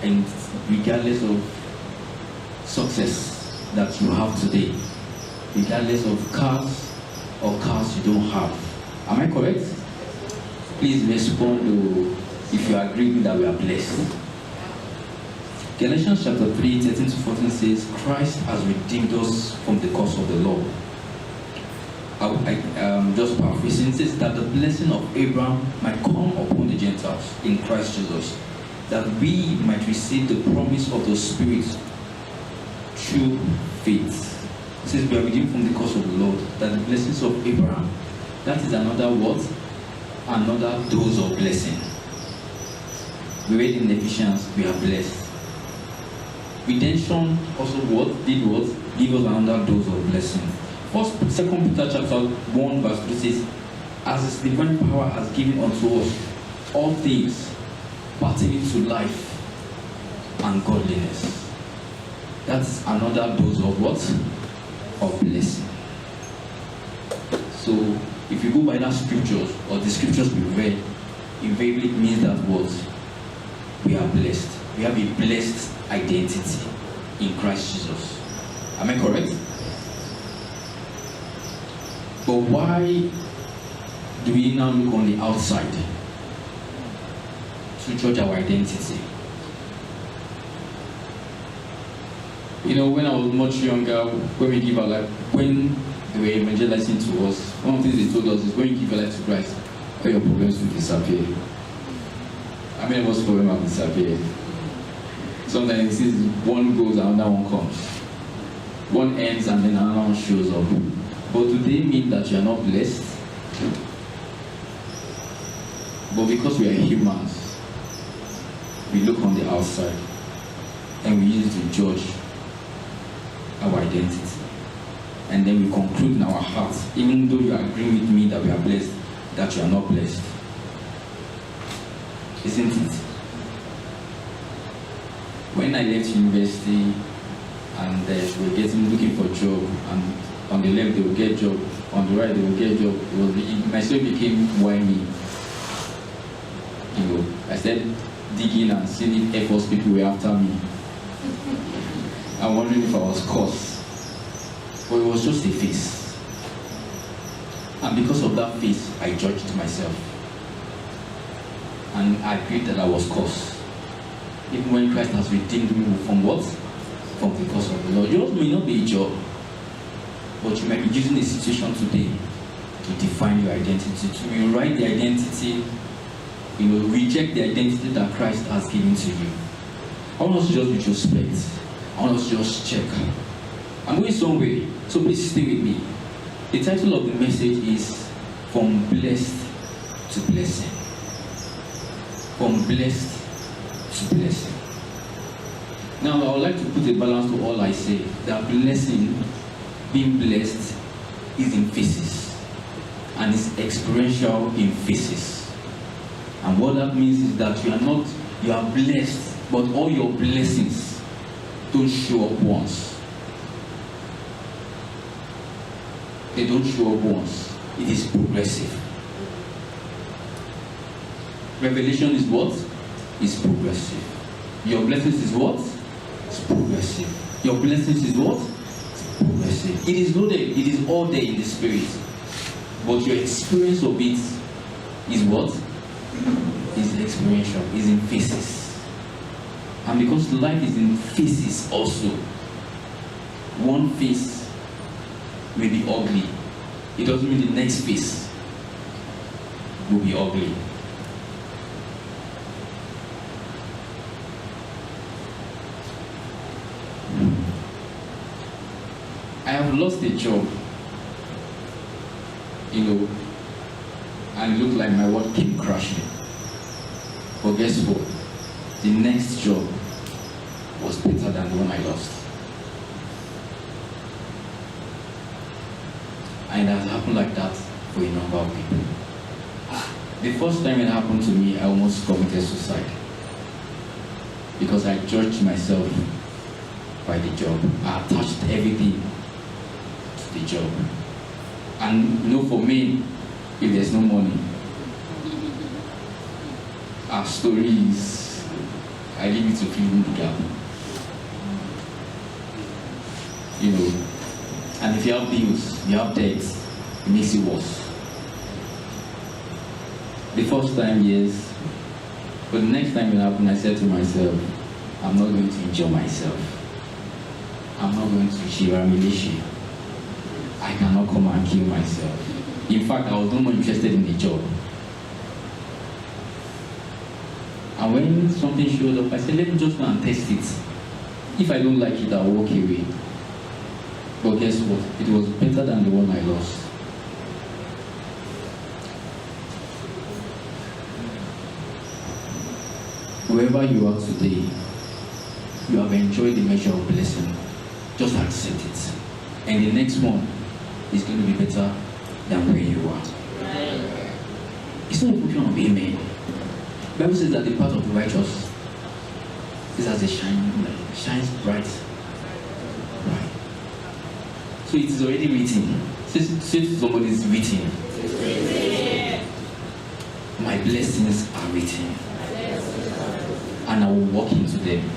and regardless of success that you have today, regardless of cars or cars you don't have. Am I correct? Please respond to if you agree that we are blessed. Galatians chapter 3, 13 to 14 says, Christ has redeemed us from the curse of the law. Just paraphrasing, it says that the blessing of Abraham might come upon the Gentiles in Christ Jesus, that we might receive the promise of the Spirit through faith. It says we are redeemed from the curse of the Lord, that the blessings of Abraham, that is another what? Another dose of blessing. We read in Ephesians, we are blessed. Redemption also what? Did what? Give us another dose of blessing. Second Peter chapter 1 verse 2 says, as his divine power has given unto us all things pertaining to life and godliness. That's another dose of what? Of blessing. So if you go by that scriptures or the scriptures we read, invariably means that what? We are blessed. We have a blessed identity in Christ Jesus. Am I correct? But why do we now look on the outside to judge our identity? You know, when I was much younger, when we give our life, when they were evangelizing to us, one of the things they told us is when you give your life to Christ, all your problems will disappear. How many of us problems have disappeared? Sometimes it says one goes and another one comes. One ends and then another one shows up. But do they mean that you are not blessed? But because we are humans, we look on the outside and we use it to judge our identity. And then we conclude in our hearts, even though you agree with me that we are blessed, that you are not blessed. Isn't it? When I left university and we were looking for a job, and on the left they will get job, on the right they will get job, my soul became whiny. You know, I started digging and seeing if Air Force people were after me. I'm wondering if I was cursed. But it was just a face. And because of that face, I judged myself. And I agreed that I was cursed. Even when Christ has redeemed me from what? From the curse of the Lord. Yours may not be a job, but you might be using a situation today to define your identity, to rewrite the identity, you know, reject the identity that Christ has given to you. I want us to just retrospect. I want us to just check. I'm going somewhere, so please stay with me. The title of the message is From Blessed to Blessing. From blessed to blessing. Now, I would like to put a balance to all I say. That blessing, being blessed, is in phases, and it's experiential in phases. And what that means is that you are blessed, but all your blessings don't show up once. They don't show up once. It is progressive. Revelation is what? Is progressive. Your blessings is what? It's progressive. Your blessings is what? It's progressive. It is loaded. It is all there in the spirit. But your experience of it is what? Is experiential. Is in phases. And because life is in phases also, one phase may be ugly. It doesn't mean the next phase will be ugly. I have lost a job, you know, and it looked like my world came crashing. But guess what? The next job was better than the one I lost. And it has happened like that for a number of people. The first time it happened to me, I almost committed suicide. Because I judged myself by the job. I attached everything to the job. And you know, for me, if there's no money, our story is I leave you to fill in the gap. You know, and if you have bills, you have debts, it makes it worse. The first time, yes, but the next time it happened, I said to myself, I'm not going to injure myself. I'm not going to shiva militia. I cannot come and kill myself. In fact, I was no more interested in the job. And when something showed up, I said, let me just go and test it. If I don't like it, I'll walk away. But guess what? It was better than the one I lost. Wherever you are today, you have enjoyed the measure of blessing. Just accept it. And the next one is going to be better than where you are. It's not a function of amen. The Bible says that the path of the righteous is as a shining light, shines bright. Right. So it is already written. Say to somebody, it's written. My blessings are written. And I will walk into them.